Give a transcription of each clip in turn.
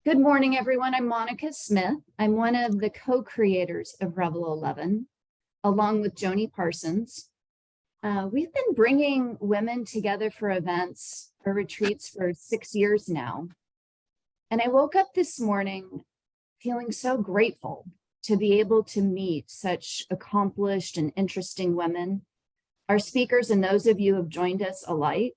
Good morning, everyone. I'm Monica Smith. I'm one of the co-creators of Revel 11, along with Joni Parsons. We've been bringing women together for events or retreats for 6 years now. And I woke up this morning feeling so grateful to be able to meet such accomplished and interesting women, our speakers and those of you who have joined us alike.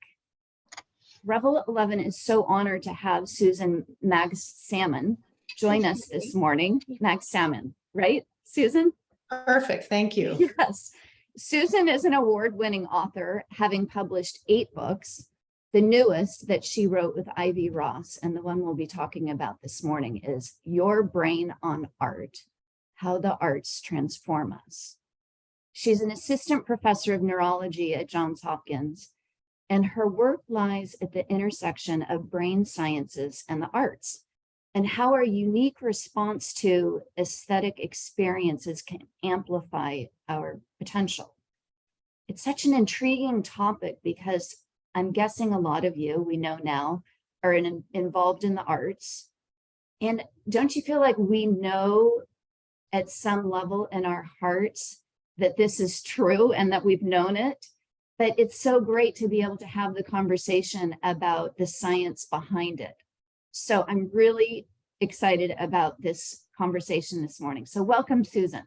Revel 11 is so honored to have Susan Magsamen join us this morning. Magsamen, right, Susan? Perfect, thank you. Yes. Susan is an award-winning author, having published 8 books. The newest that she wrote with Ivy Ross, and the one we'll be talking about this morning, is Your Brain on Art, How the Arts Transform Us. She's an assistant professor of neurology at Johns Hopkins, and her work lies at the intersection of brain sciences and the arts, and how our unique response to aesthetic experiences can amplify our potential. It's such an intriguing topic because I'm guessing a lot of you, we know now, are involved in the arts. And don't you feel like we know at some level in our hearts that this is true and that we've known it? But it's so great to be able to have the conversation about the science behind it. So I'm really excited about this conversation this morning. So welcome, Susan.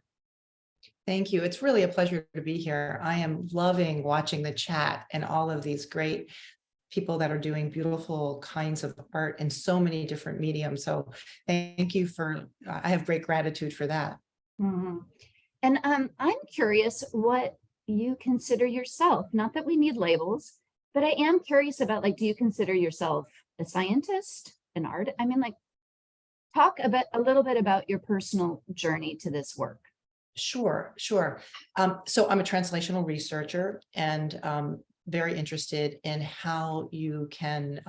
Thank you. It's really a pleasure to be here. I am loving watching the chat and all of these great people that are doing beautiful kinds of art in so many different mediums. So thank you I have great gratitude for that. Mm-hmm. And I'm curious what you consider yourself, not that we need labels, but I am curious about, like, do you consider yourself a scientist, an artist? I mean, like, talk a little bit about your personal journey to this work. Sure. So I'm a translational researcher and very interested in how you can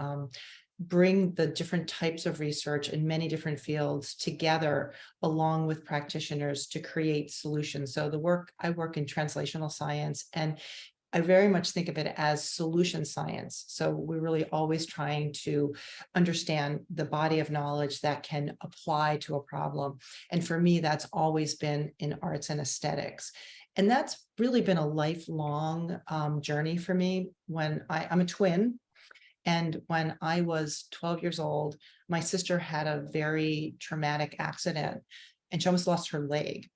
bring the different types of research in many different fields together along with practitioners to create solutions. So I work in translational science, and I very much think of it as solution science. So we're really always trying to understand the body of knowledge that can apply to a problem. And for me, that's always been in arts and aesthetics. And that's really been a lifelong journey for me. I'm a twin. And when I was 12 years old, my sister had a very traumatic accident and she almost lost her leg.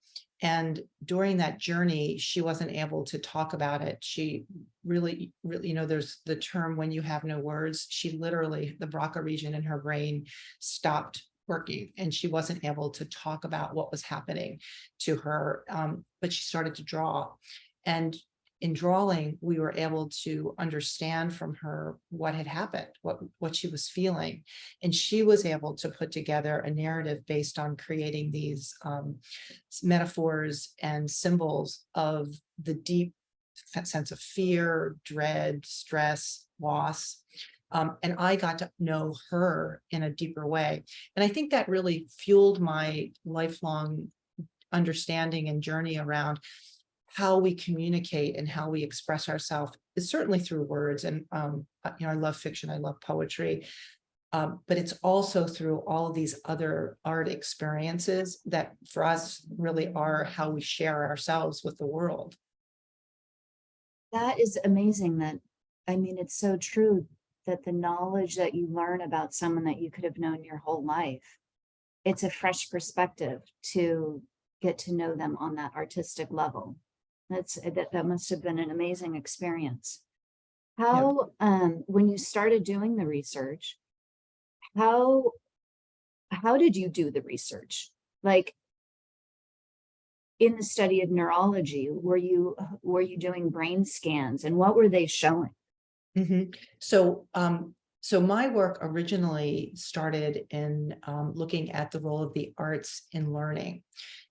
And during that journey, she wasn't able to talk about it. She really, there's the term when you have no words. She literally, the BRCA region in her brain stopped working and she wasn't able to talk about what was happening to her, but she started to draw. And in drawing, we were able to understand from her what had happened, what she was feeling. And she was able to put together a narrative based on creating these metaphors and symbols of the deep sense of fear, dread, stress, loss. And I got to know her in a deeper way. And I think that really fueled my lifelong understanding and journey around how we communicate and how we express ourselves is certainly through words. And, I love fiction, I love poetry, but it's also through all of these other art experiences that for us really are how we share ourselves with the world. That is amazing. It's so true that the knowledge that you learn about someone that you could have known your whole life, it's a fresh perspective to get to know them on that artistic level. That must have been an amazing experience. How, when you started doing the research, how did you do the research? Like, in the study of neurology, were you doing brain scans, and what were they showing? Mm-hmm. So my work originally started in looking at the role of the arts in learning.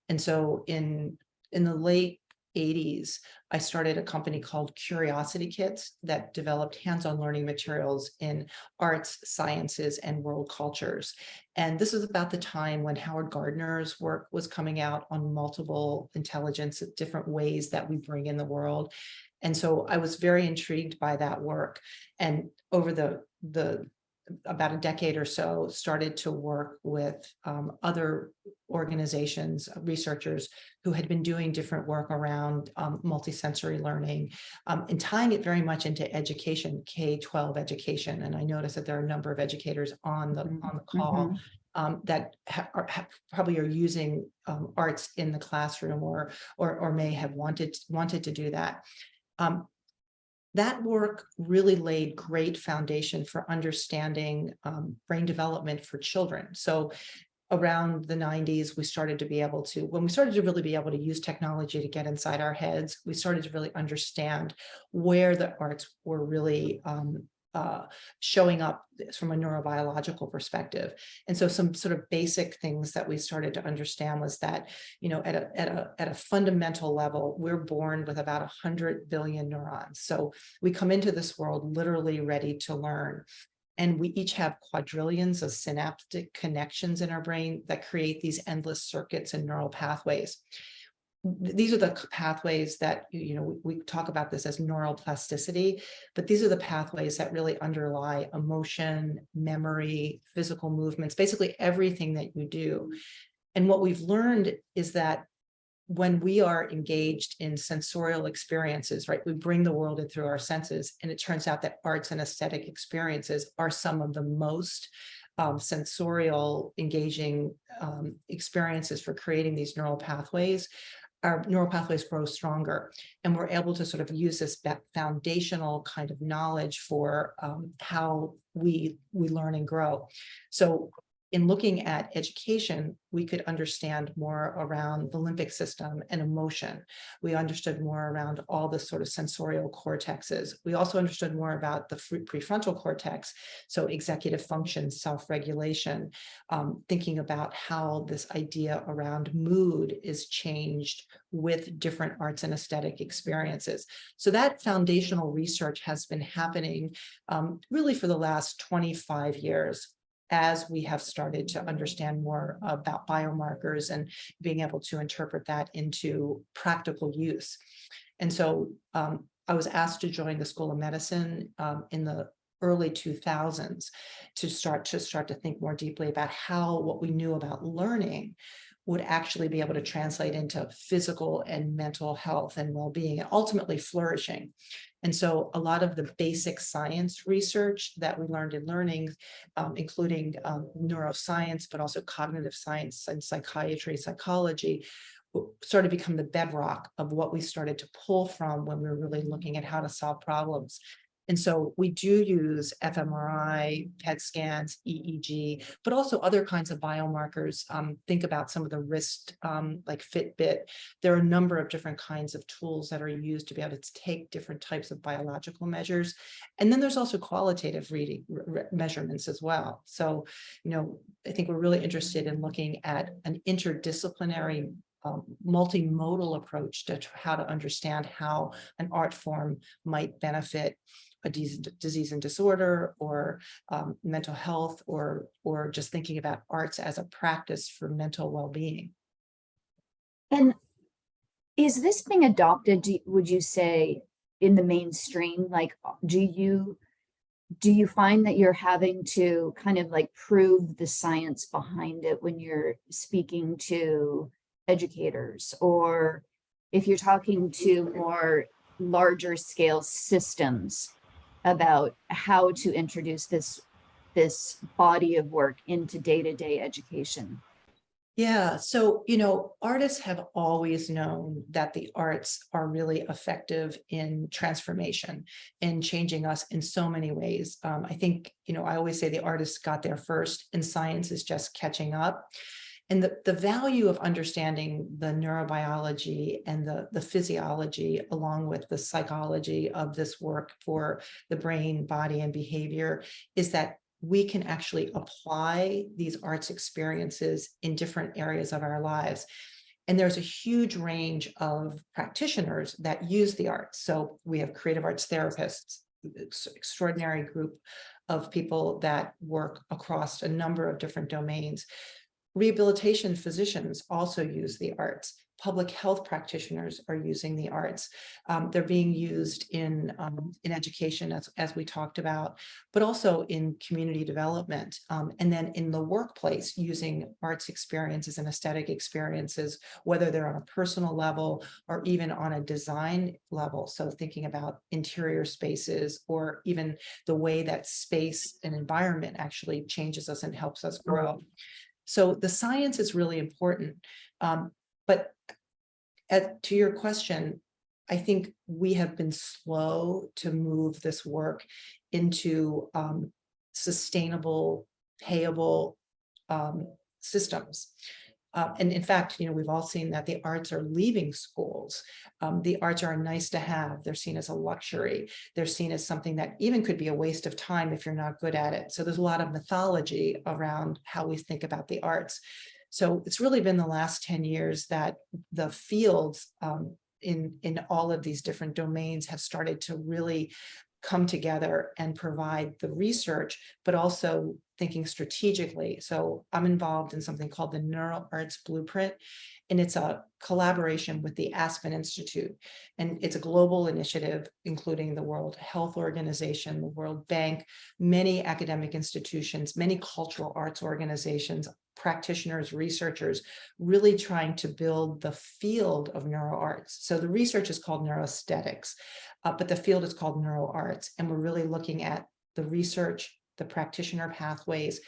And so in the late 80s, I started a company called Curiosity Kits that developed hands-on learning materials in arts, sciences, and world cultures. And this was about the time when Howard Gardner's work was coming out on multiple intelligence, different ways that we bring in the world. And so I was very intrigued by that work. And over the about a decade or so, started to work with other organizations, researchers who had been doing different work around multisensory learning, and tying it very much into education, K-12 education. And I noticed that there are a number of educators on the call that probably are using arts in the classroom, or may have wanted to do that. That work really laid great foundation for understanding brain development for children. So around the 90s, we started to be able to, when we started to really be able to use technology to get inside our heads, we started to really understand where the arts were really showing up from a neurobiological perspective. And so some sort of basic things that we started to understand was that, at a fundamental level, we're born with about 100 billion neurons. So we come into this world literally ready to learn. And we each have quadrillions of synaptic connections in our brain that create these endless circuits and neural pathways. These are the pathways that, we talk about this as neuroplasticity, but these are the pathways that really underlie emotion, memory, physical movements, basically everything that you do. And what we've learned is that when we are engaged in sensorial experiences, right, we bring the world in through our senses, and it turns out that arts and aesthetic experiences are some of the most sensorial engaging experiences for creating these neural pathways. Our neural pathways grow stronger, and we're able to sort of use this foundational kind of knowledge for how we learn and grow. So in looking at education, we could understand more around the limbic system and emotion. We understood more around all the sort of sensorial cortexes. We also understood more about the prefrontal cortex, so executive function, self-regulation, thinking about how this idea around mood is changed with different arts and aesthetic experiences. So that foundational research has been happening really for the last 25 years, as we have started to understand more about biomarkers and being able to interpret that into practical use. And so I was asked to join the School of Medicine in the early 2000s to start to think more deeply about how what we knew about learning would actually be able to translate into physical and mental health and well-being, and ultimately flourishing. And so a lot of the basic science research that we learned in learning, including neuroscience, but also cognitive science and psychiatry, psychology, started to become the bedrock of what we started to pull from when we were really looking at how to solve problems. And so we do use fMRI, PET scans, EEG, but also other kinds of biomarkers. Think about some of the wrist, like Fitbit. There are a number of different kinds of tools that are used to be able to take different types of biological measures. And then there's also qualitative reading measurements as well. So, I think we're really interested in looking at an interdisciplinary multimodal approach to how to understand how an art form might benefit a disease and disorder, or mental health, or just thinking about arts as a practice for mental well-being. And is this being adopted, would you say, in the mainstream? Like, do you find that you're having to kind of like prove the science behind it when you're speaking to educators, or if you're talking to more larger scale systems about how to introduce this body of work into day-to-day education? Yeah, so, artists have always known that the arts are really effective in transformation and changing us in so many ways. I think, I always say the artists got there first, and science is just catching up. And the value of understanding the neurobiology and the physiology, along with the psychology of this work for the brain, body, and behavior, is that we can actually apply these arts experiences in different areas of our lives. And there's a huge range of practitioners that use the arts. So we have creative arts therapists, extraordinary group of people that work across a number of different domains. Rehabilitation physicians also use the arts. public health practitioners are using the arts. They're being used in education, as we talked about, but also in community development. And then in the workplace, using arts experiences and aesthetic experiences, whether they're on a personal level or even on a design level. So thinking about interior spaces, or even the way that space and environment actually changes us and helps us grow. So the science is really important. But to your question, I think we have been slow to move this work into sustainable, payable systems. And in fact, we've all seen that the arts are leaving schools. The arts are nice to have. They're seen as a luxury. They're seen as something that even could be a waste of time if you're not good at it. So there's a lot of mythology around how we think about the arts. So it's really been the last 10 years that the fields in all of these different domains have started to really come together and provide the research, but also thinking strategically. So I'm involved in something called the NeuroArts Blueprint, and it's a collaboration with the Aspen Institute. And it's a global initiative, including the World Health Organization, the World Bank, many academic institutions, many cultural arts organizations, practitioners, researchers, really trying to build the field of neuroarts. So the research is called neuroaesthetics, but the field is called neuroarts. And we're really looking at the research, the practitioner pathways,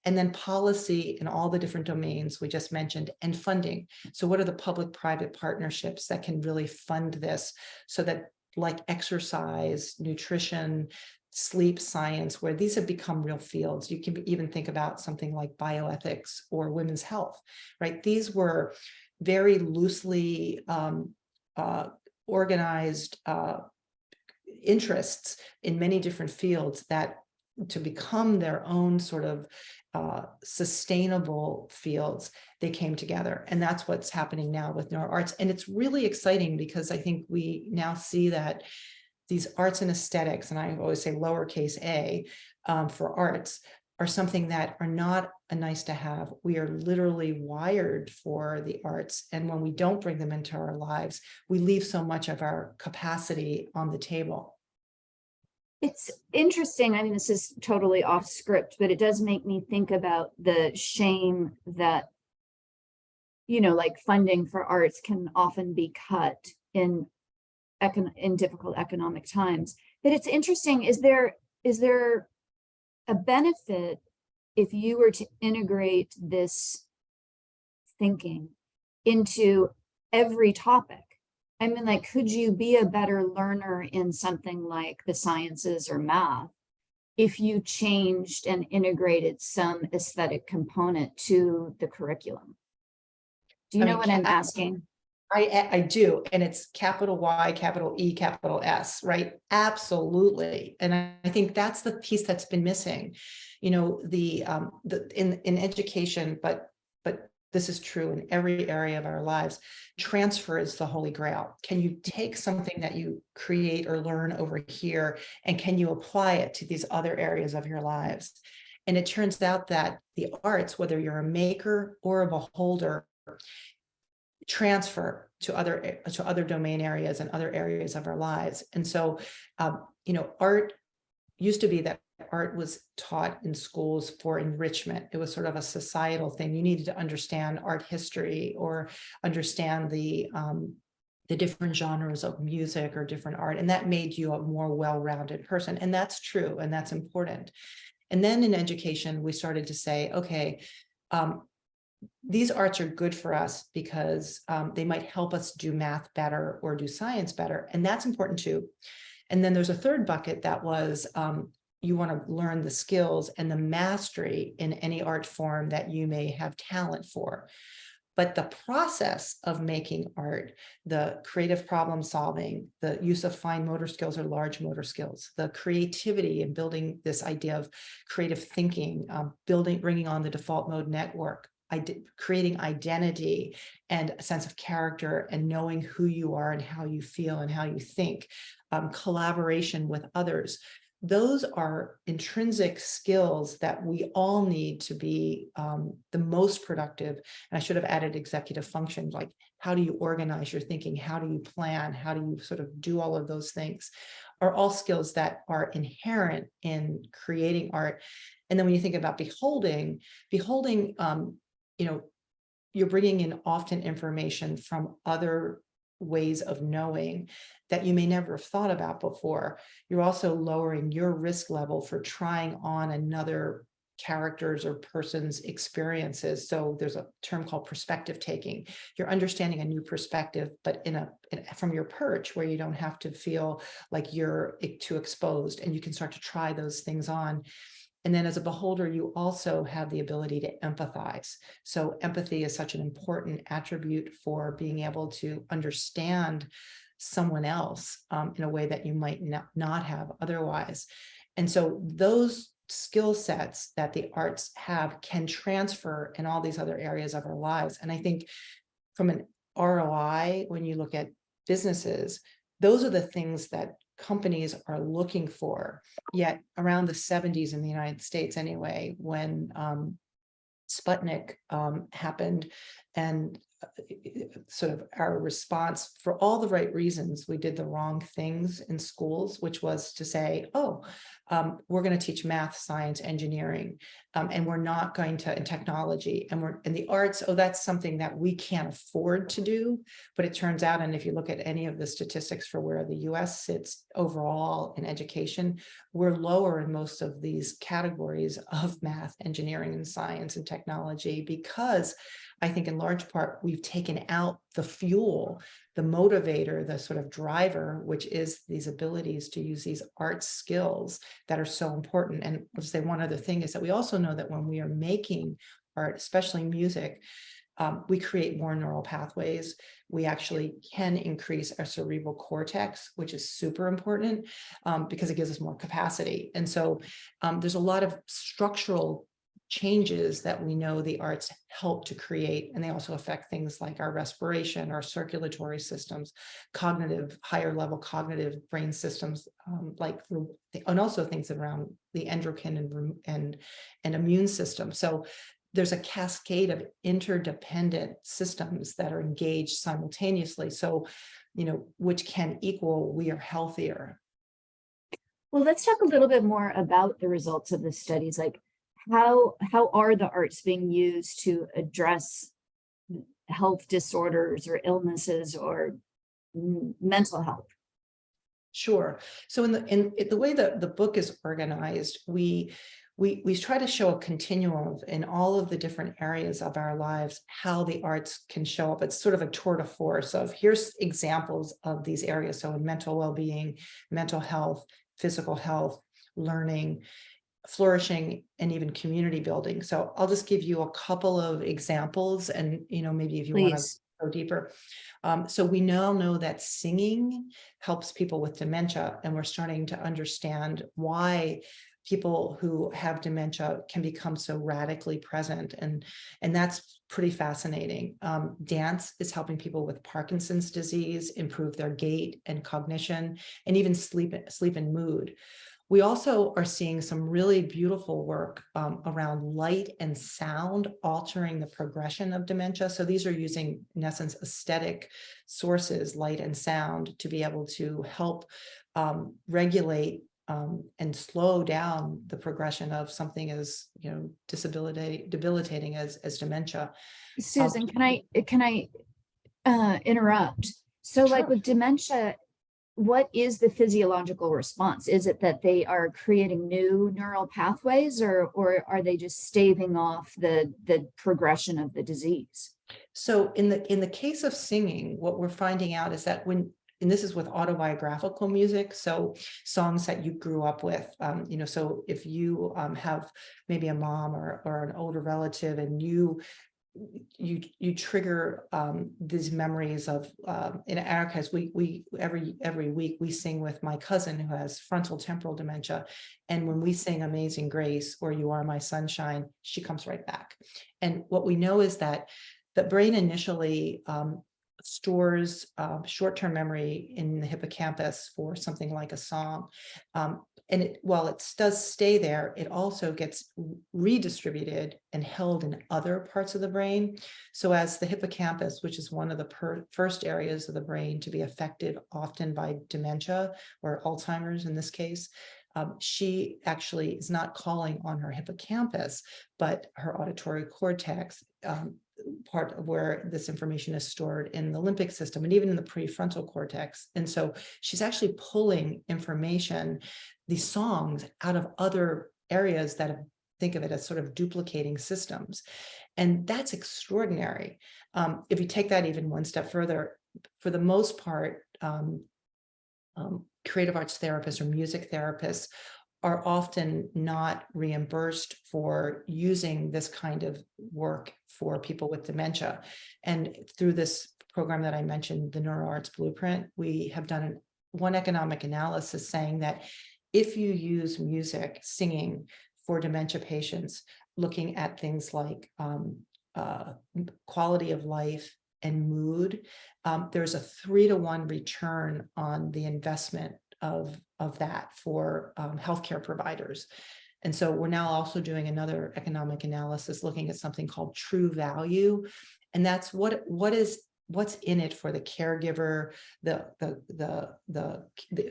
and then policy in all the different domains we just mentioned, and funding. So what are the public-private partnerships that can really fund this, so that, like exercise, nutrition, sleep science, where these have become real fields. You can even think about something like bioethics or women's health, right? These were very loosely organized interests in many different fields that, to become their own sort of sustainable fields, they came together. And that's what's happening now with neuroarts. And it's really exciting because I think we now see that these arts and aesthetics, and I always say lowercase a for arts, are something that are not a nice to have. We are literally wired for the arts. And when we don't bring them into our lives, we leave so much of our capacity on the table. It's interesting. I mean, this is totally off script, but it does make me think about the shame that, like funding for arts can often be cut in difficult economic times. But it's interesting, is there a benefit if you were to integrate this thinking into every topic? I mean, like, could you be a better learner in something like the sciences or math if you changed and integrated some aesthetic component to the curriculum? Do you know what I'm asking? I do, and it's capital Y, capital E, capital S, right? Absolutely. And I think that's the piece that's been missing, in education, but this is true in every area of our lives. Transfer is the holy grail. Can you take something that you create or learn over here, and can you apply it to these other areas of your lives? And it turns out that the arts, whether you're a maker or a beholder, transfer to other domain areas and other areas of our lives. And so, art used to be that art was taught in schools for enrichment. It was sort of a societal thing. You needed to understand art history or understand the different genres of music or different art, and that made you a more well-rounded person. And that's true, and that's important. And then in education, we started to say, okay, these arts are good for us because they might help us do math better or do science better. And that's important too. And then there's a third bucket that was you want to learn the skills and the mastery in any art form that you may have talent for. But the process of making art, the creative problem solving, the use of fine motor skills or large motor skills, the creativity and building this idea of creative thinking, bringing on the default mode network, creating identity and a sense of character and knowing who you are and how you feel and how you think, collaboration with others. those are intrinsic skills that we all need to be the most productive. And I should have added executive function, like how do you organize your thinking? How do you plan? How do you sort of do all of those things? Are all skills that are inherent in creating art. And then when you think about beholding, you're bringing in often information from other ways of knowing that you may never have thought about before. You're also lowering your risk level for trying on another character's or person's experiences. So there's a term called perspective taking. You're understanding a new perspective, but from your perch, where you don't have to feel like you're too exposed, and you can start to try those things on. And then as a beholder, you also have the ability to empathize. So empathy is such an important attribute for being able to understand someone else in a way that you might not have otherwise. And so those skill sets that the arts have can transfer in all these other areas of our lives. And I think from an ROI, when you look at businesses, those are the things that companies are looking for. Yet around the 70s in the United States anyway, when Sputnik happened, and sort of our response, for all the right reasons, we did the wrong things in schools, which was to say, oh, we're going to teach math, science, engineering, and we're not going to in technology, and we're in the arts. Oh, that's something that we can't afford to do. But it turns out, and if you look at any of the statistics for where the US sits overall in education, we're lower in most of these categories of math, engineering, and science and technology, because I think in large part, we've taken out the fuel, the motivator, the sort of driver, which is these abilities to use these art skills that are so important. And I'll say one other thing is that we also know that when we are making art, especially music, we create more neural pathways. We actually can increase our cerebral cortex, which is super important because it gives us more capacity. And so there's a lot of structural changes that we know the arts help to create, and they also affect things like our respiration, our circulatory systems, higher level cognitive brain systems, and also things around the endocrine and immune system. So there's a cascade of interdependent systems that are engaged simultaneously. So, which can equal we are healthier. Well, let's talk a little bit more about the results of the studies. Like, how are the arts being used to address health disorders or illnesses or mental health? Sure. So in the way that the book is organized, we try to show a continuum in all of the different areas of our lives, how the arts can show up. It's sort of a tour de force of here's examples of these areas. So in mental well-being, mental health, physical health, learning, flourishing, and even community building. So I'll just give you a couple of examples, and maybe if you want to go deeper. So we now know that singing helps people with dementia, and we're starting to understand why people who have dementia can become so radically present, and that's pretty fascinating. Dance is helping people with Parkinson's disease improve their gait and cognition, and even sleep and mood. We also are seeing some really beautiful work around light and sound altering the progression of dementia. So these are using, in essence, aesthetic sources, light and sound, to be able to help regulate and slow down the progression of something as debilitating as dementia. Susan, can I interrupt? So, Sure. like with dementia, what is the physiological response? Is it that they are creating new neural pathways, or are they just staving off the progression of the disease? So in the case of singing, what we're finding out is that and this is with autobiographical music, so songs that you grew up with, so if you have maybe a mom or an older relative, and you trigger these memories of in our case, we every week we sing with my cousin who has frontal temporal dementia, and when we sing Amazing Grace or You Are My Sunshine, she comes right back. And what we know is that the brain initially stores short-term memory in the hippocampus for something like a song. And while it does stay there, it also gets redistributed and held in other parts of the brain. So as the hippocampus, which is one of the first areas of the brain to be affected often by dementia or Alzheimer's in this case, she actually is not calling on her hippocampus, but her auditory cortex, part of where this information is stored in the limbic system and even in the prefrontal cortex. And so she's actually pulling information, these songs, out of other areas that think of it as sort of duplicating systems. And that's extraordinary. If you take that even one step further, for the most part, creative arts therapists or music therapists are often not reimbursed for using this kind of work for people with dementia. And through this program that I mentioned, the NeuroArts Blueprint, we have done one economic analysis saying that if you use music, singing for dementia patients, looking at things like quality of life and mood, there's a 3-to-1 return on the investment of that for healthcare providers. And so we're now also doing another economic analysis looking at something called true value. And that's what's in it for the caregiver, the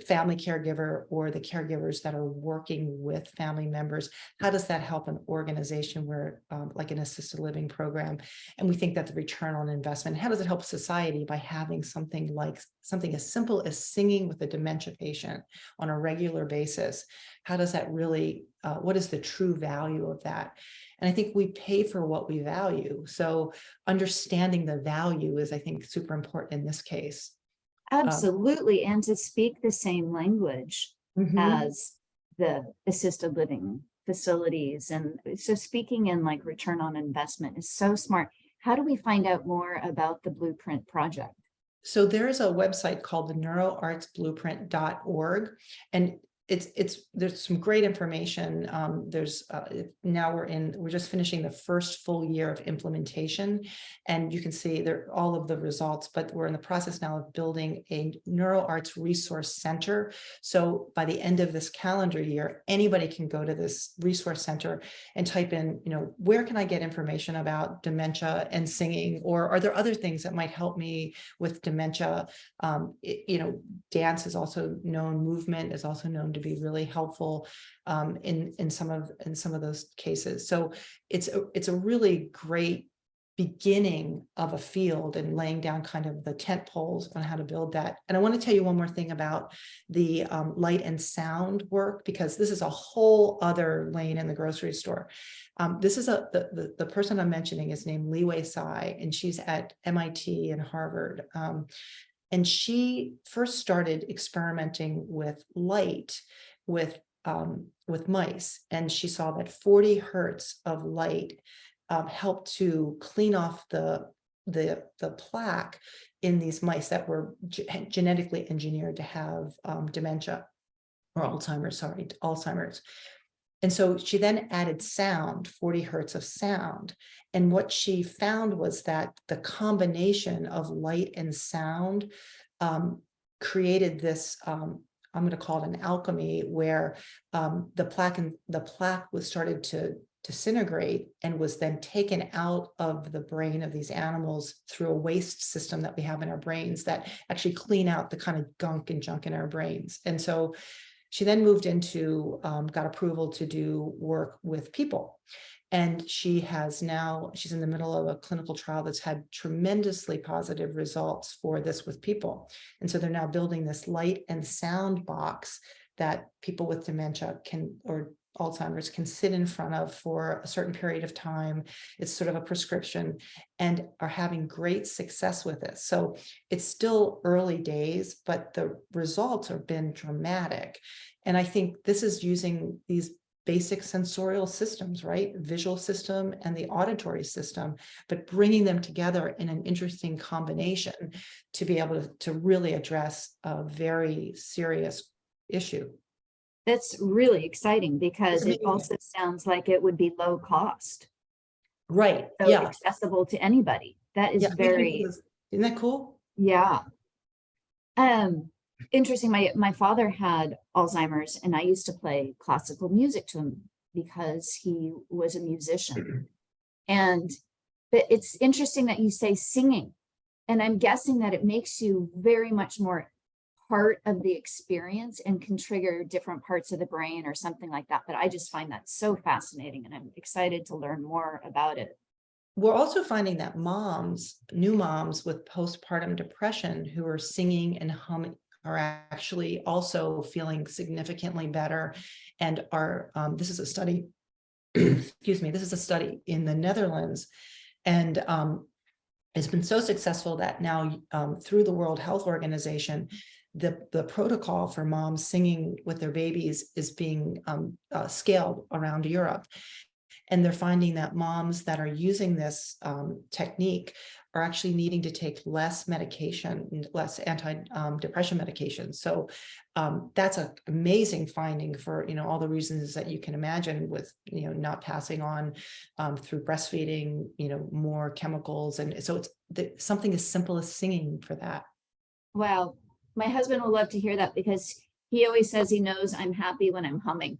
family caregiver, or the caregivers that are working with family members. How does that help an organization where like an assisted living program? And we think that the return on investment, how does it help society by having something as simple as singing with a dementia patient on a regular basis? How does that really, what is the true value of that? And I think we pay for what we value. So understanding the value is, I think, super important in this case. Absolutely. And to speak the same language as the assisted living facilities. And so speaking in like return on investment is so smart. How do we find out more about the Blueprint project? So there is a website called the neuroartsblueprint.org, and there's some great information. Now we're just finishing the first full year of implementation, and you can see there all of the results, but we're in the process now of building a NeuroArts resource center. So by the end of this calendar year, anybody can go to this resource center and type in, where can I get information about dementia and singing, or are there other things that might help me with dementia? Dance is also known, movement is also known to be really helpful in some of those cases. So it's a really great beginning of a field and laying down kind of the tent poles on how to build that. And I want to tell you one more thing about the light and sound work, because this is a whole other lane in the grocery store. This is the person I'm mentioning is named Li Wei Tsai, and she's at MIT and Harvard. And she first started experimenting with light with mice, and she saw that 40 hertz of light helped to clean off the plaque in these mice that were genetically engineered to have dementia or Alzheimer's. And so she then added sound, 40 hertz of sound. And what she found was that the combination of light and sound created this, I'm going to call it an alchemy, where the plaque was started to disintegrate and was then taken out of the brain of these animals through a waste system that we have in our brains that actually clean out the kind of gunk and junk in our brains. And so she then moved into, got approval to do work with people. And she's in the middle of a clinical trial that's had tremendously positive results for this with people. And so they're now building this light and sound box that people with dementia or Alzheimer's can sit in front of for a certain period of time. It's sort of a prescription, and are having great success with it. So it's still early days, but the results have been dramatic. And I think this is using these basic sensorial systems, right? Visual system and the auditory system, but bringing them together in an interesting combination to be able to really address a very serious issue. That's really exciting, because it also sounds like it would be low cost. Right. So accessible to anybody. That is Isn't that cool? Yeah. Interesting. My father had Alzheimer's, and I used to play classical music to him because he was a musician. And but it's interesting that you say singing, and I'm guessing that it makes you very much more part of the experience and can trigger different parts of the brain or something like that. But I just find that so fascinating, and I'm excited to learn more about it. We're also finding that moms, new moms with postpartum depression who are singing and humming are actually also feeling significantly better and are, this is a study, excuse me, this is a study in the Netherlands, and it's been so successful that now through the World Health Organization, the protocol for moms singing with their babies is being scaled around Europe. And they're finding that moms that are using this technique are actually needing to take less medication, less anti-depression medication. So that's an amazing finding for, all the reasons that you can imagine with, not passing on through breastfeeding, more chemicals. And so it's something as simple as singing for that. Wow. My husband will love to hear that because he always says he knows I'm happy when I'm humming.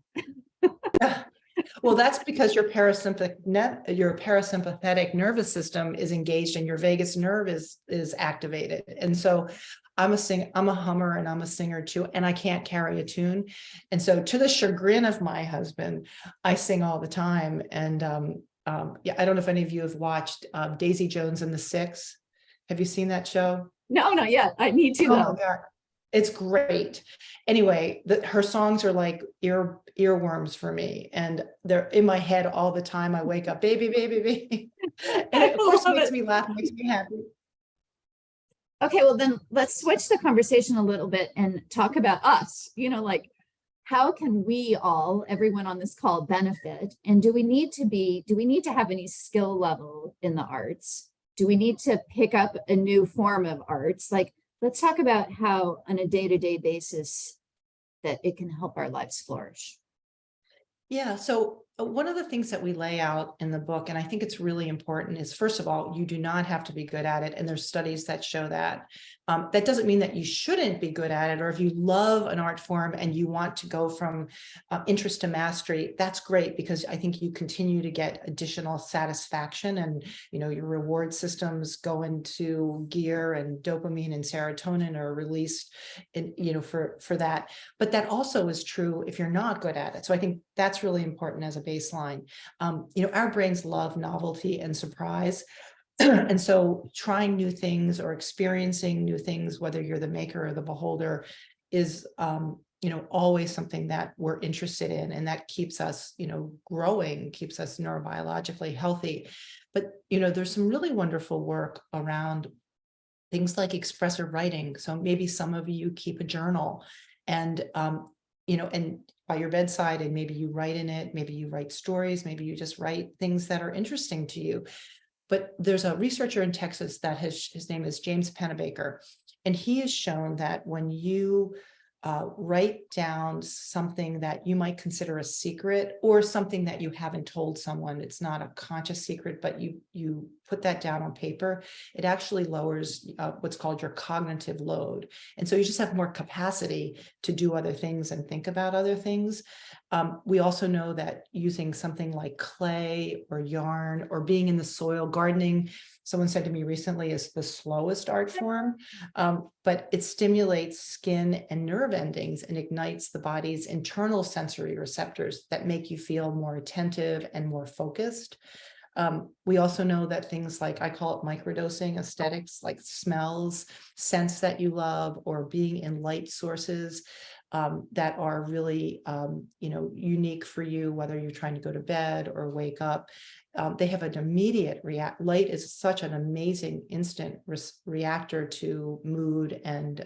Well, that's because your parasympathetic nervous system is engaged and your vagus nerve is activated. And so I'm a hummer and I'm a singer too, and I can't carry a tune. And so to the chagrin of my husband, I sing all the time. And yeah, I don't know if any of you have watched Daisy Jones and the Six. Have you seen that show? No, not yet. I need to Oh though. my God. It's great. Anyway, her songs are like earworms for me, and they're in my head all the time. I wake up, baby, baby, baby. And it, of course, makes me laugh, makes me happy. Okay, well then let's switch the conversation a little bit and talk about us. Like how can we all, everyone on this call, benefit? And do we need to have any skill level in the arts? Do we need to pick up a new form of arts? Like, let's talk about how on a day-to-day basis that it can help our lives flourish. Yeah, so one of the things that we lay out in the book, and I think it's really important, is first of all, you do not have to be good at it. And there's studies that show that. That doesn't mean that you shouldn't be good at it, or if you love an art form and you want to go from interest to mastery, that's great, because I think you continue to get additional satisfaction, and your reward systems go into gear, and dopamine and serotonin are released for that. But that also is true if you're not good at it. So I think that's really important as a baseline. Our brains love novelty and surprise. And so trying new things or experiencing new things, whether you're the maker or the beholder, is always something that we're interested in, and that keeps us growing, keeps us neurobiologically healthy. But there's some really wonderful work around things like expressive writing. So maybe some of you keep a journal, and and by your bedside, and maybe you write in it, maybe you write stories, maybe you just write things that are interesting to you. But there's a researcher in Texas that his name is James Pennebaker, and he has shown that when you write down something that you might consider a secret, or something that you haven't told someone, it's not a conscious secret, but you put that down on paper, it actually lowers what's called your cognitive load. And so you just have more capacity to do other things and think about other things. We also know that using something like clay or yarn, or being in the soil, gardening, someone said to me recently, is the slowest art form, but it stimulates skin and nerve endings and ignites the body's internal sensory receptors that make you feel more attentive and more focused. We also know that things like, I call it microdosing aesthetics, like smells, scents that you love, or being in light sources that are really, unique for you, whether you're trying to go to bed or wake up. They have an immediate light is such an amazing instant reactor to mood and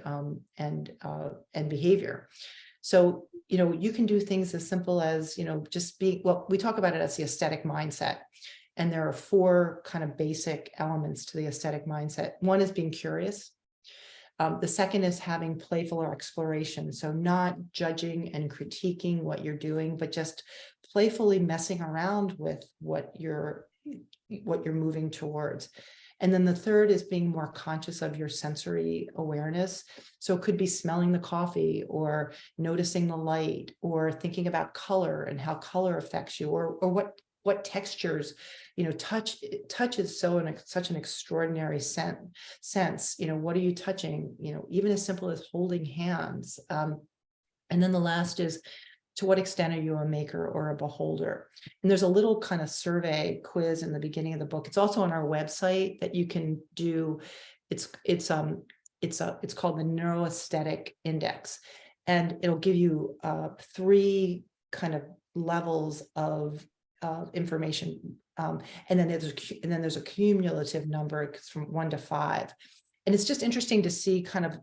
behavior. So, you can do things as simple as, just being, well, we talk about it as the aesthetic mindset. And there are 4 kind of basic elements to the aesthetic mindset. One is being curious. The second is having playful exploration. So not judging and critiquing what you're doing, but just playfully messing around with what you're moving towards. And then the third is being more conscious of your sensory awareness. So it could be smelling the coffee or noticing the light or thinking about color and how color affects you, or what textures, touch is such an extraordinary sense. What are you touching? Even as simple as holding hands. And then the last is, to what extent are you a maker or a beholder? And there's a little kind of survey quiz in the beginning of the book. It's also on our website that you can do. It's called the NeuroAesthetic Index, and it'll give you 3 kind of levels of information, and then there's a cumulative number from 1 to 5, and it's just interesting to see kind of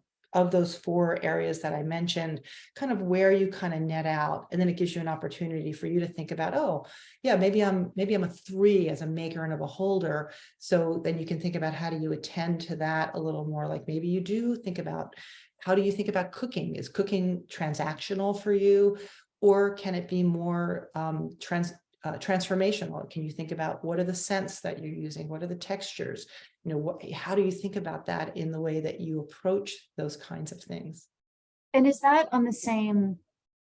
those 4 areas that I mentioned, kind of where you kind of net out. And then it gives you an opportunity for you to think about, oh, yeah, maybe I'm a 3 as a maker and a beholder. So then you can think about, how do you attend to that a little more? Like, maybe you do think about, how do you think about cooking? Is cooking transactional for you? Or can it be more transformational? Can you think about, what are the scents that you're using? What are the textures? How do you think about that in the way that you approach those kinds of things? And is that on the same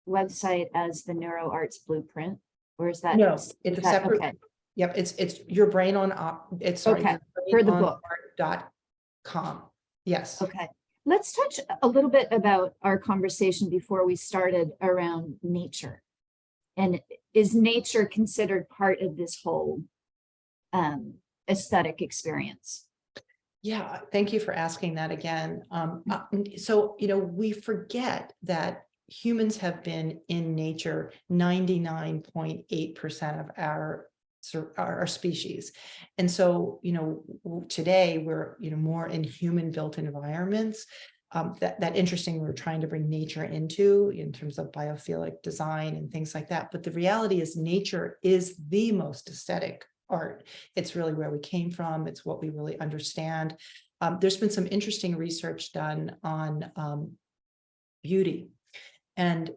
website as the NeuroArts Blueprint, or is that? No, it's a separate. Okay. Yep, it's your brain on it's sorry, Okay, for the book. .com. Yes. Okay. Let's touch a little bit about our conversation before we started around nature. And is nature considered part of this whole aesthetic experience? Yeah, thank you for asking that again. So, we forget that humans have been in nature 99.8% of our species. And so, today we're, more in human built environments. That interesting, we're trying to bring nature into, in terms of biophilic design and things like that. But the reality is, nature is the most aesthetic art. It's really where we came from. It's what we really understand. There's been some interesting research done on beauty. And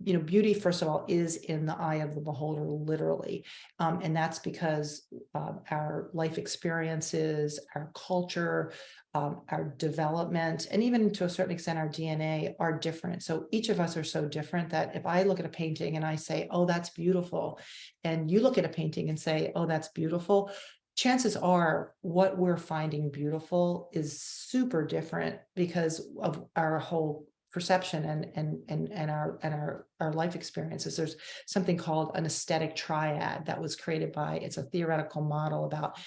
beauty, first of all, is in the eye of the beholder, literally. And that's because our life experiences, our culture, our development, and even to a certain extent, our DNA are different. So each of us are so different that if I look at a painting and I say, oh, that's beautiful, and you look at a painting and say, oh, that's beautiful, chances are what we're finding beautiful is super different because of our whole perception and our life experiences. There's something called an aesthetic triad that was created by, it's a theoretical model about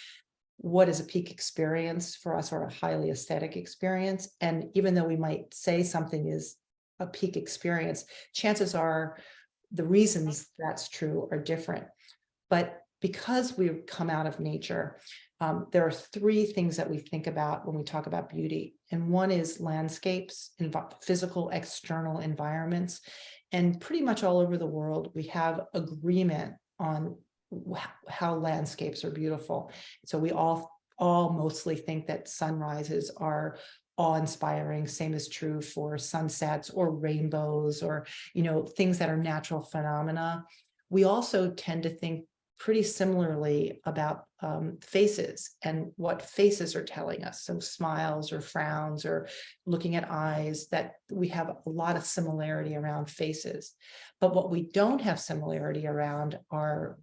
what is a peak experience for us, or a highly aesthetic experience. And even though we might say something is a peak experience, chances are the reasons that's true are different. But because we've come out of nature, there are 3 things that we think about when we talk about beauty. And one is landscapes, physical external environments. And pretty much all over the world, we have agreement on how landscapes are beautiful. So we all mostly think that sunrises are awe-inspiring. Same is true for sunsets or rainbows, or, things that are natural phenomena. We also tend to think pretty similarly about faces and what faces are telling us. So smiles or frowns or looking at eyes, that we have a lot of similarity around faces. But what we don't have similarity around are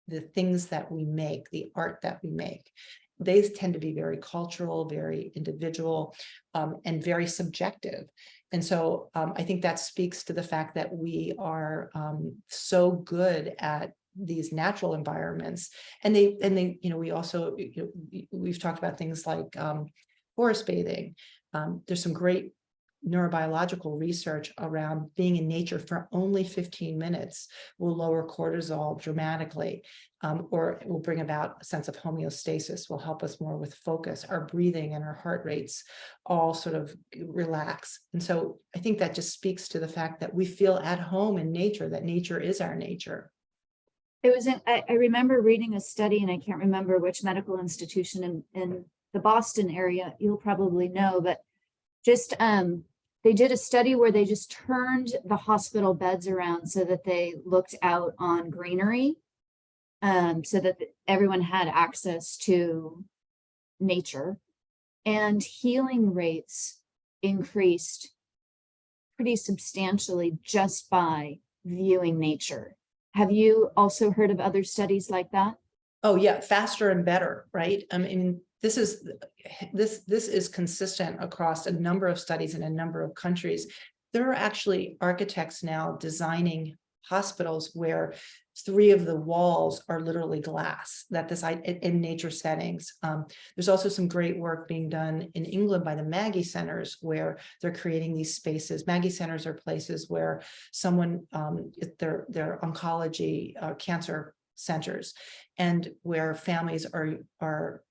the things that we make, the art that we make. They tend to be very cultural, very individual, and very subjective. And so I think that speaks to the fact that we are so good at these natural environments, and they we also, we've talked about things like forest bathing. There's some great neurobiological research around being in nature for only 15 minutes will lower cortisol dramatically, or it will bring about a sense of homeostasis, will help us more with focus. Our breathing and our heart rates all sort of relax. And so I think that just speaks to the fact that we feel at home in nature, that nature is our nature. It was I remember reading a study, and I can't remember which medical institution in the Boston area, you'll probably know, but just they did a study where they just turned the hospital beds around so that they looked out on greenery, so that everyone had access to nature, and healing rates increased pretty substantially just by viewing nature. Have you also heard of other studies like that? Oh yeah, faster and better, right? I mean, this is consistent across a number of studies in a number of countries. There are actually architects now designing hospitals where 3 of the walls are literally glass, that this in nature settings. There's also some great work being done in England by the Maggie Centers, where they're creating these spaces. Maggie Centers are places where someone, they're oncology, cancer centers, and where families are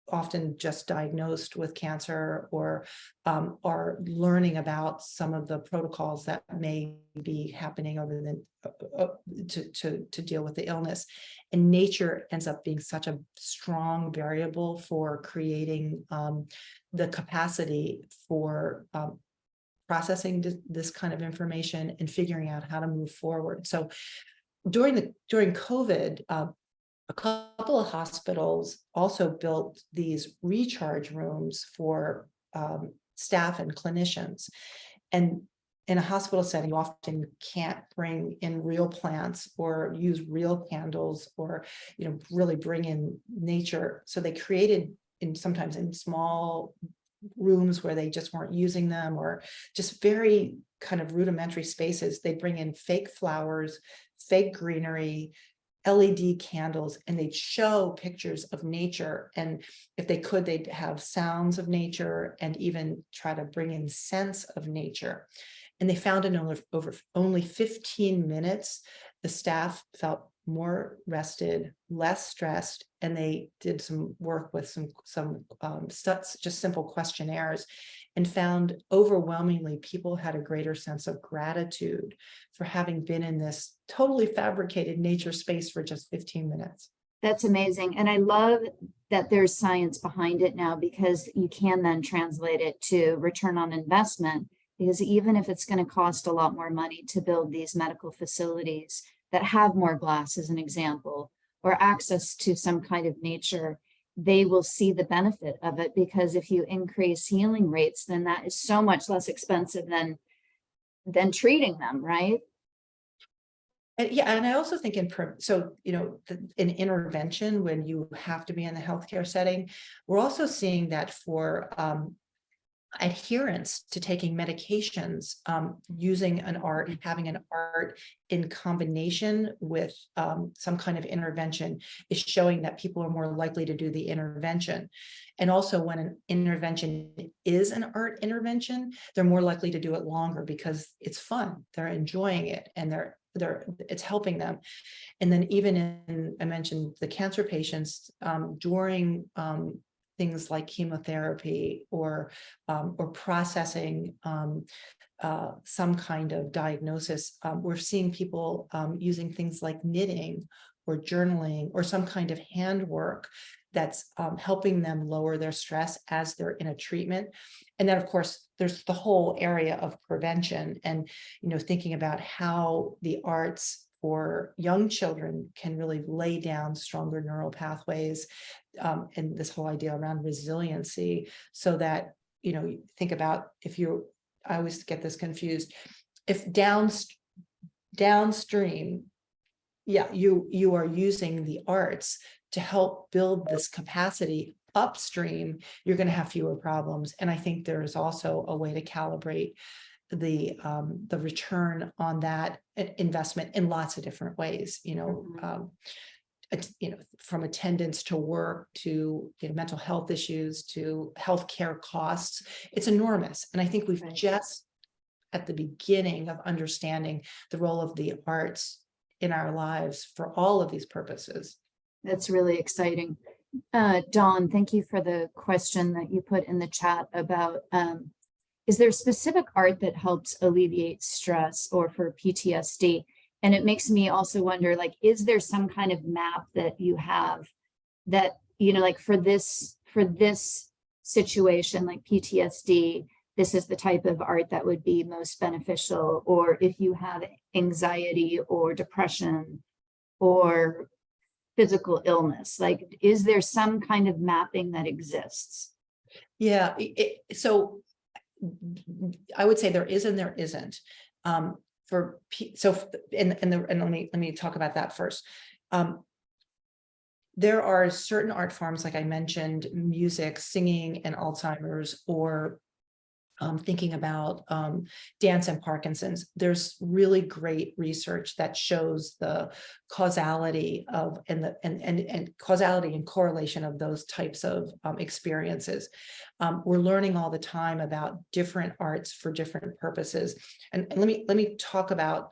often just diagnosed with cancer, or are learning about some of the protocols that may be happening over to deal with the illness. And nature ends up being such a strong variable for creating the capacity for processing this kind of information and figuring out how to move forward. So during COVID, a couple of hospitals also built these recharge rooms for staff and clinicians. And in a hospital setting, you often can't bring in real plants or use real candles, or really bring in nature. So they created sometimes in small rooms where they just weren't using them, or just very kind of rudimentary spaces. They bring in fake flowers, fake greenery, LED candles, and they'd show pictures of nature. And if they could, they'd have sounds of nature and even try to bring in scents of nature. And they found in over only 15 minutes, the staff felt more rested, less stressed, and they did some work with some just simple questionnaires, and found overwhelmingly people had a greater sense of gratitude for having been in this totally fabricated nature space for just 15 minutes. That's amazing. And I love that there's science behind it now, because you can then translate it to return on investment, because even if it's going to cost a lot more money to build these medical facilities that have more glass, as an example, or access to some kind of nature, they will see the benefit of it, because if you increase healing rates, then that is so much less expensive than treating them, right? And yeah, and I also think in intervention, when you have to be in the healthcare setting, we're also seeing that for adherence to taking medications, using an art, having an art in combination with some kind of intervention is showing that people are more likely to do the intervention. And also, when an intervention is an art intervention, they're more likely to do it longer because it's fun, they're enjoying it, and it's helping them. And then even I mentioned the cancer patients, during things like chemotherapy or processing some kind of diagnosis, we're seeing people using things like knitting or journaling or some kind of handwork that's helping them lower their stress as they're in a treatment. And then, of course, there's the whole area of prevention and, thinking about how the arts for young children can really lay down stronger neural pathways, and this whole idea around resiliency, so that, think about I always get this confused, if downstream, yeah, you are using the arts to help build this capacity upstream, you're going to have fewer problems. And I think there is also a way to calibrate the return on that investment in lots of different ways, from attendance to work to mental health issues to healthcare costs. It's enormous. And I think we've just at the beginning of understanding the role of the arts in our lives for all of these purposes. That's really exciting. Dawn, thank you for the question that you put in the chat about, is there specific art that helps alleviate stress or for PTSD? And it makes me also wonder, is there some kind of map that you have that, for this situation, like PTSD, this is the type of art that would be most beneficial? Or if you have anxiety or depression or physical illness? Like, is there some kind of mapping that exists? Yeah, so I would say there is and there isn't. And let me talk about that first. There are certain art forms, like I mentioned, music, singing, and Alzheimer's, or thinking about dance and Parkinson's. There's really great research that shows the causality of and causality and correlation of those types of experiences. We're learning all the time about different arts for different purposes. And let me talk about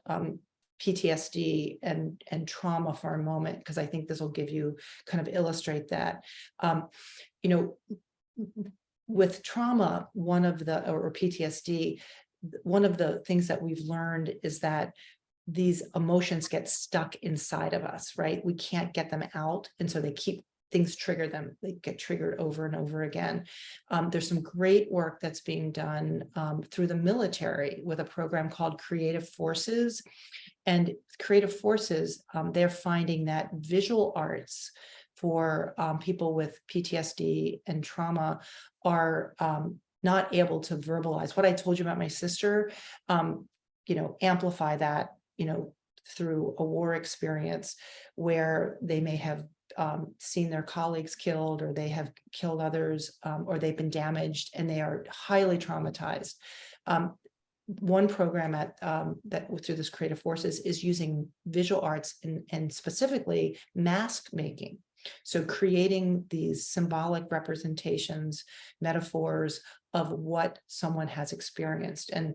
PTSD and trauma for a moment, because I think this will give you kind of illustrate that. You know, with trauma, or PTSD, one of the things that we've learned is that these emotions get stuck inside of us, right? We can't get them out. And so things trigger them. They get triggered over and over again. There's some great work that's being done through the military with a program called Creative Forces. And Creative Forces, they're finding that visual arts for people with PTSD and trauma are not able to verbalize what I told you about my sister, amplify that, through a war experience where they may have seen their colleagues killed, or they have killed others, or they've been damaged and they are highly traumatized. One program that through this Creative Forces is using visual arts and specifically mask making. So creating these symbolic representations, metaphors of what someone has experienced. And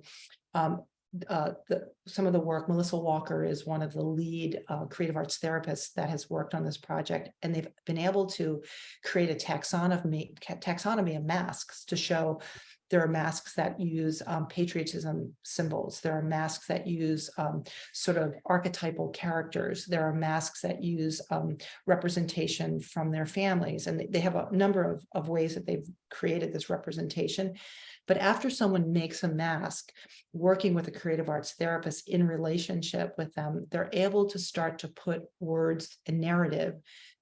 some of the work, Melissa Walker is one of the lead creative arts therapists that has worked on this project, and they've been able to create a taxonomy of masks to show. There are masks that use patriotism symbols. There are masks that use sort of archetypal characters. There are masks that use representation from their families. And they have a number of ways that they've created this representation. But after someone makes a mask, working with a creative arts therapist in relationship with them, they're able to start to put words and narrative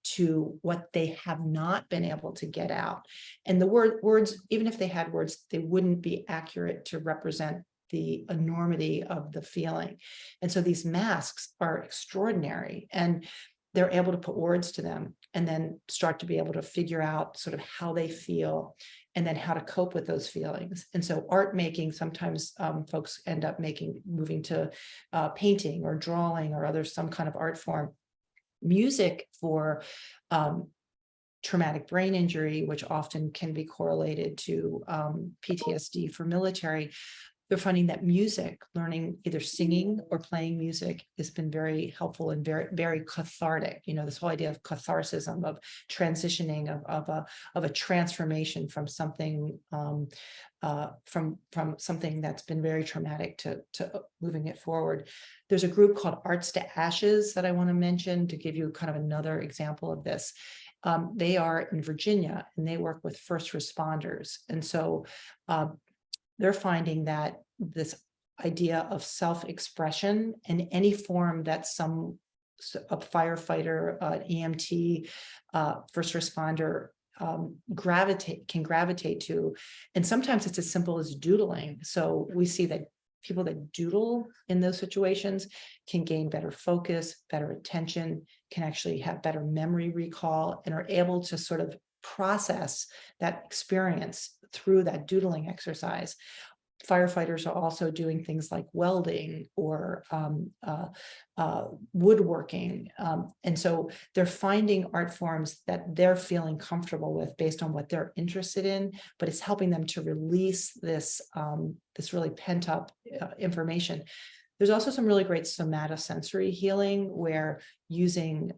to what they have not been able to get out. And the words, even if they had words, they wouldn't be accurate to represent the enormity of the feeling. And so these masks are extraordinary, and they're able to put words to them and then start to be able to figure out sort of how they feel and then how to cope with those feelings. And so art making, sometimes folks end up moving to painting or drawing or some kind of art form. Music for traumatic brain injury, which often can be correlated to PTSD for military. They're finding that music, learning either singing or playing music, has been very helpful and very, very cathartic. This whole idea of catharsis, of transitioning, of a transformation from something from something that's been very traumatic to moving it forward. There's a group called Arts to Ashes that I want to mention to give you kind of another example of this. They are in Virginia, and they work with first responders. And so they're finding that this idea of self-expression in any form that a firefighter, an EMT, first responder can gravitate to. And sometimes it's as simple as doodling. So we see that people that doodle in those situations can gain better focus, better attention, can actually have better memory recall, and are able to sort of process that experience through that doodling exercise. Firefighters are also doing things like welding or woodworking. And so they're finding art forms that they're feeling comfortable with based on what they're interested in, but it's helping them to release this really pent up information. There's also some really great somatosensory healing where using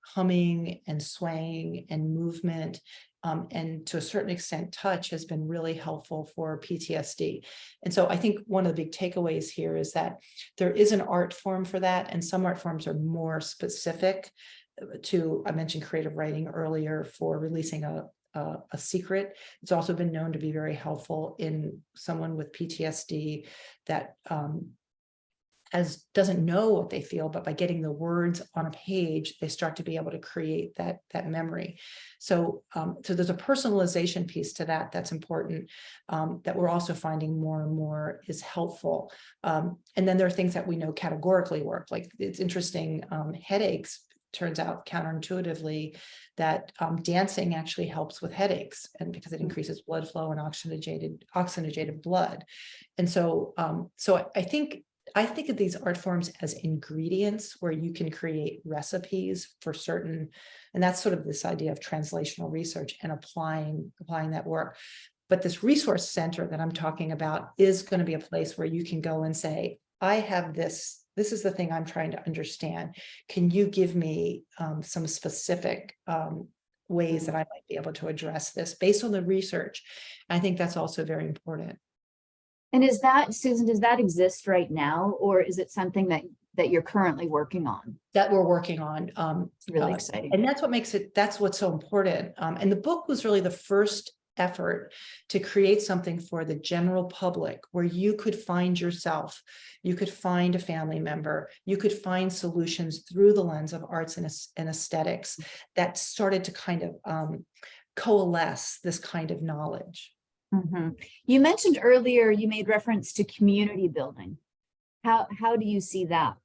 humming and swaying and movement and to a certain extent touch has been really helpful for PTSD. And so I think one of the big takeaways here is that there is an art form for that, and some art forms are more specific to, I mentioned creative writing earlier, for releasing a secret. It's also been known to be very helpful in someone with PTSD that doesn't know what they feel, but by getting the words on a page, they start to be able to create that memory. So, so there's a personalization piece to that that's important, that we're also finding more and more is helpful. And then there are things that we know categorically work. Like, it's interesting, headaches. Turns out counterintuitively that dancing actually helps with headaches, and because it increases blood flow and oxygenated blood. And so, so I think of these art forms as ingredients where you can create recipes for certain, and that's sort of this idea of translational research and applying that work. But this resource center that I'm talking about is going to be a place where you can go and say, I have this is the thing I'm trying to understand. Can you give me some specific ways that I might be able to address this based on the research? I think that's also very important. And is that, Susan, does that exist right now, or is it something that you're currently working on? That we're working on. It's really exciting. And that's what's so important. And the book was really the first effort to create something for the general public where you could find yourself, you could find a family member, you could find solutions through the lens of arts and aesthetics that started to kind of coalesce this kind of knowledge. Mm-hmm. You mentioned earlier, you made reference to community building. How do you see that?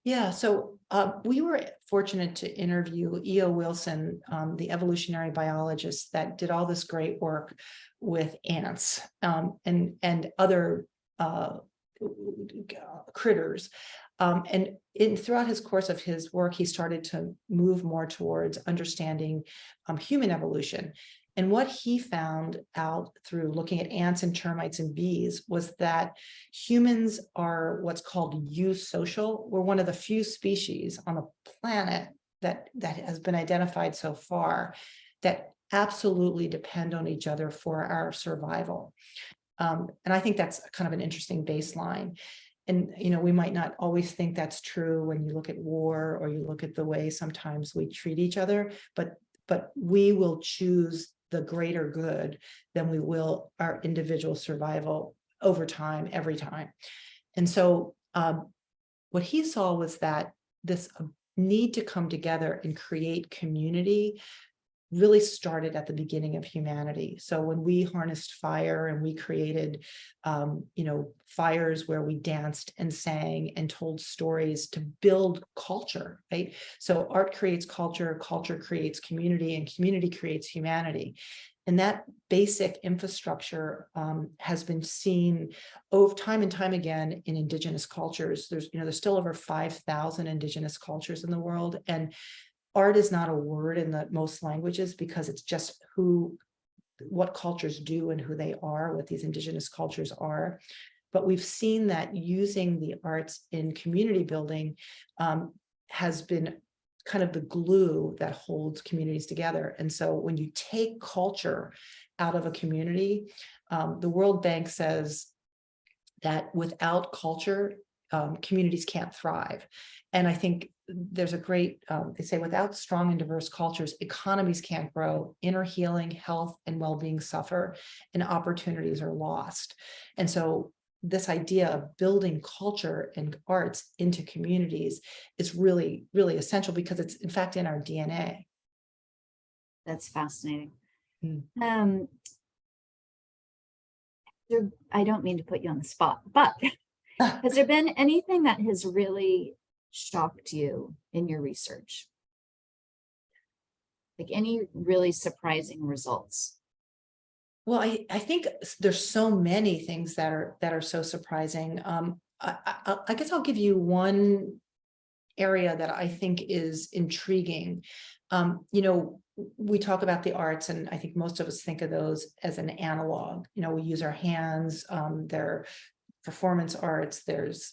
Yeah, so we were fortunate to interview E.O. Wilson, the evolutionary biologist that did all this great work with ants and other critters. And throughout his course of his work, he started to move more towards understanding human evolution. And what he found out through looking at ants and termites and bees was that humans are what's called eusocial. We're one of the few species on the planet that has been identified so far that absolutely depend on each other for our survival. And I think that's kind of an interesting baseline. And, you know, we might not always think that's true when you look at war or you look at the way sometimes we treat each other, but we will choose the greater good than we will our individual survival over time, every time. And so what he saw was that this need to come together and create community really started at the beginning of humanity. So when we harnessed fire and we created, fires where we danced and sang and told stories to build culture, right? So art creates culture, culture creates community, and community creates humanity. And that basic infrastructure has been seen over time and time again in indigenous cultures. There's still over 5,000 indigenous cultures in the world, and art is not a word in the most languages because it's just what cultures do and who they are, what these indigenous cultures are. But we've seen that using the arts in community building has been kind of the glue that holds communities together. And so when you take culture out of a community, the World Bank says that without culture, communities can't thrive. And I think there's a great, they say, without strong and diverse cultures, economies can't grow, inner healing, health, and well-being suffer, and opportunities are lost. And so this idea of building culture and arts into communities is really, really essential because it's in fact in our DNA. That's fascinating. Mm. I don't mean to put you on the spot, but has there been anything that has really shocked you in your research? Like any really surprising results? Well, I think there's so many things that are so surprising. I guess I'll give you one area that I think is intriguing. We talk about the arts, and I think most of us think of those as an analog. We use our hands. They're performance arts. There's,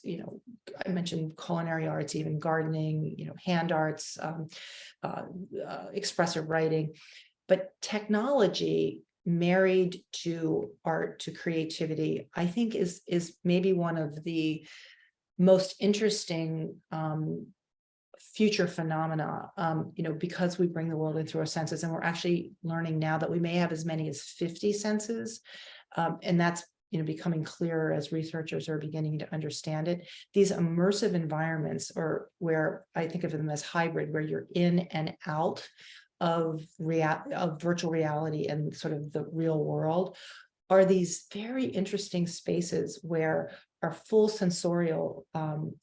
I mentioned culinary arts, even gardening, hand arts, expressive writing, but technology married to art, to creativity, I think is maybe one of the most interesting future phenomena, because we bring the world in through our senses, and we're actually learning now that we may have as many as 50 senses. And that's, becoming clearer as researchers are beginning to understand it. These immersive environments, or where I think of them as hybrid, where you're in and out of virtual reality and sort of the real world, are these very interesting spaces where our full sensorial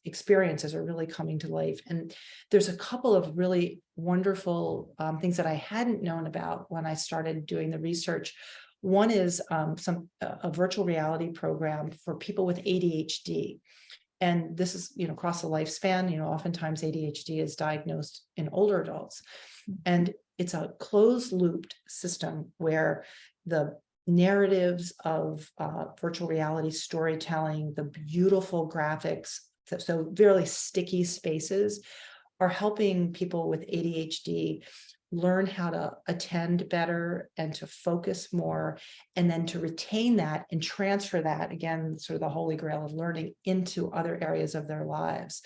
experiences are really coming to life. And there's a couple of really wonderful things that I hadn't known about when I started doing the research. One is a virtual reality program for people with ADHD. And this is, across the lifespan. Oftentimes ADHD is diagnosed in older adults. And it's a closed looped system where the narratives of virtual reality storytelling, the beautiful graphics, so very sticky spaces, are helping people with ADHD learn how to attend better and to focus more, and then to retain that and transfer that, again, sort of the holy grail of learning, into other areas of their lives.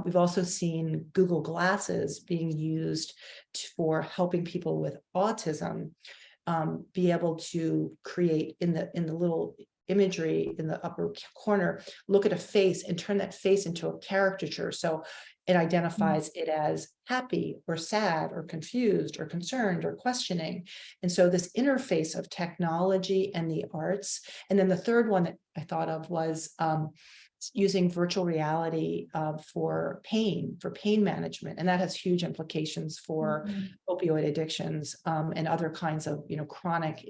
We've also seen Google Glasses being used for helping people with autism be able to create in the little imagery in the upper corner, look at a face and turn that face into a caricature. So it identifies it as happy or sad or confused or concerned or questioning. And so this interface of technology and the arts. And then the third one that I thought of was using virtual reality for pain management. And that has huge implications for opioid addictions and other kinds of chronic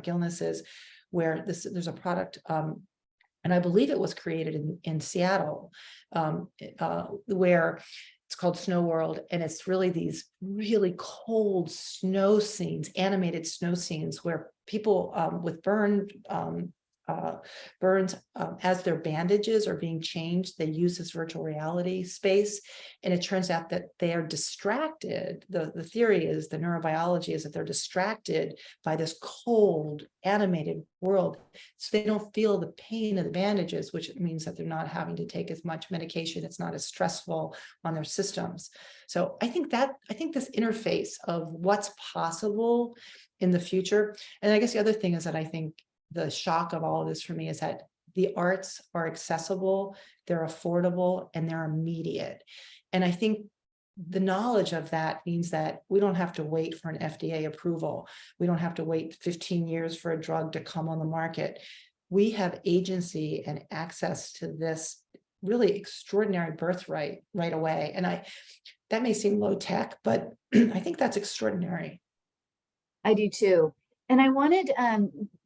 illnesses, where there's a product, and I believe it was created in Seattle, where it's called Snow World, and it's really these really cold snow scenes, animated snow scenes, where people with burns, as their bandages are being changed, they use this virtual reality space, and it turns out that they are distracted. The theory is, the neurobiology is, that they're distracted by this cold animated world, so they don't feel the pain of the bandages, which means that they're not having to take as much medication. It's not as stressful on their systems. So I think this interface of what's possible in the future. And I guess the other thing is that I think the shock of all of this for me is that the arts are accessible, they're affordable, and they're immediate. And I think the knowledge of that means that we don't have to wait for an FDA approval. We don't have to wait 15 years for a drug to come on the market. We have agency and access to this really extraordinary birthright right away. And that may seem low tech, but I think that's extraordinary. I do too. And I wanted,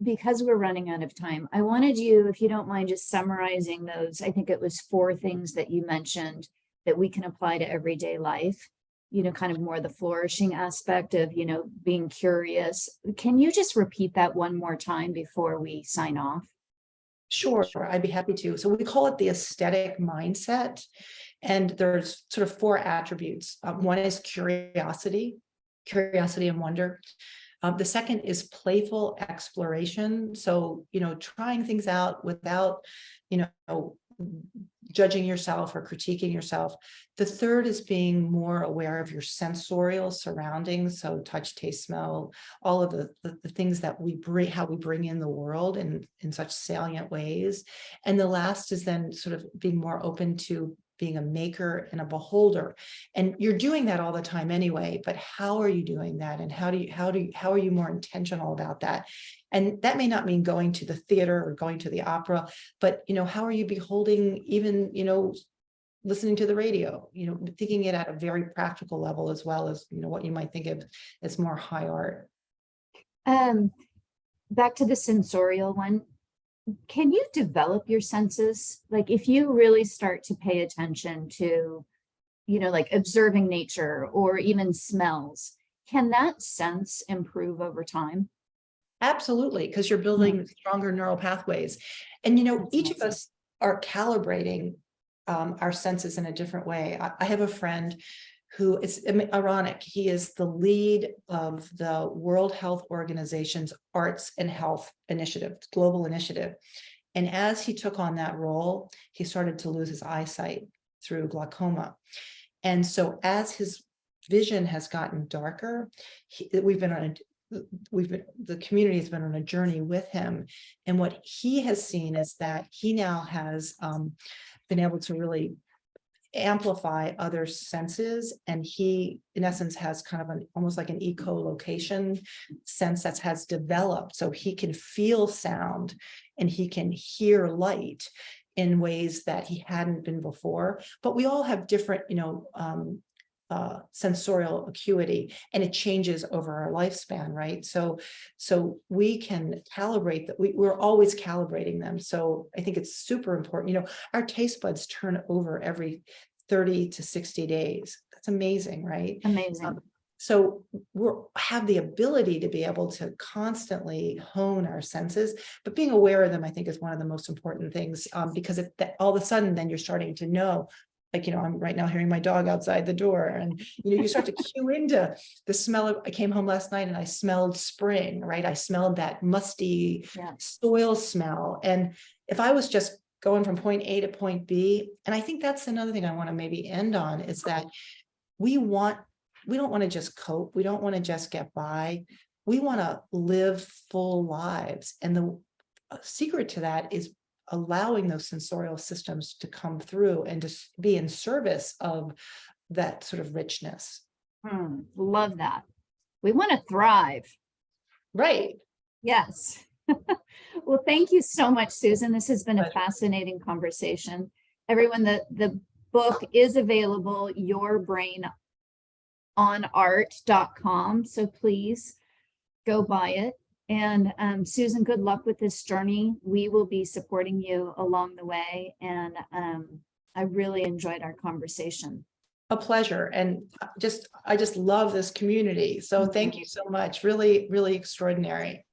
because we're running out of time, I wanted you, if you don't mind, just summarizing those. I think it was 4 things that you mentioned that we can apply to everyday life, kind of more the flourishing aspect of, being curious. Can you just repeat that one more time before we sign off? Sure, I'd be happy to. So we call it the aesthetic mindset. And there's sort of 4 attributes. One is curiosity and wonder. The second is playful exploration. So, trying things out without, judging yourself or critiquing yourself. The third is being more aware of your sensorial surroundings. So touch, taste, smell, all of the things that how we bring in the world in such salient ways. And the last is then sort of being more open to being a maker and a beholder. And you're doing that all the time anyway, but how are you doing that? And how are you more intentional about that? And that may not mean going to the theater or going to the opera, but how are you beholding, even listening to the radio, thinking it at a very practical level, as well as what you might think of as more high art. Back to the sensorial one. Can you develop your senses? Like, if you really start to pay attention to, like observing nature or even smells, can that sense improve over time? Absolutely, because you're building stronger neural pathways. And, each of us are calibrating our senses in a different way. I have a friend who is ironic. He is the lead of the World Health Organization's Arts and Health Initiative, global initiative. And as he took on that role, he started to lose his eyesight through glaucoma. And so as his vision has gotten darker, we've been on the community has been on a journey with him. And what he has seen is that he now has been able to really amplify other senses, and he in essence has kind of an almost like an echolocation sense that has developed, so he can feel sound and he can hear light in ways that he hadn't been before. But we all have different, sensorial acuity, and it changes over our lifespan, right? So we can calibrate that. We're always calibrating them. So I think it's super important. Our taste buds turn over every 30 to 60 days. That's amazing, right? Amazing. So we have the ability to be able to constantly hone our senses, but being aware of them, I think, is one of the most important things, because all of a sudden, then you're starting to know, like, I'm right now hearing my dog outside the door, and, you start to cue into the smell of, I came home last night and I smelled spring, right? I smelled that musty soil smell. And if I was just going from point A to point B, and I think that's another thing I want to maybe end on, is that we don't want to just cope. We don't want to just get by. We want to live full lives. And the secret to that is allowing those sensorial systems to come through and to be in service of that sort of richness. Love that. We want to thrive. Right. Yes. Well, thank you so much, Susan. This has been a fascinating conversation. Everyone, the book is available, yourbrainonart.com. So please go buy it. And Susan, good luck with this journey. We will be supporting you along the way. And I really enjoyed our conversation. A pleasure. And I just love this community. So thank you so much. Really, really extraordinary.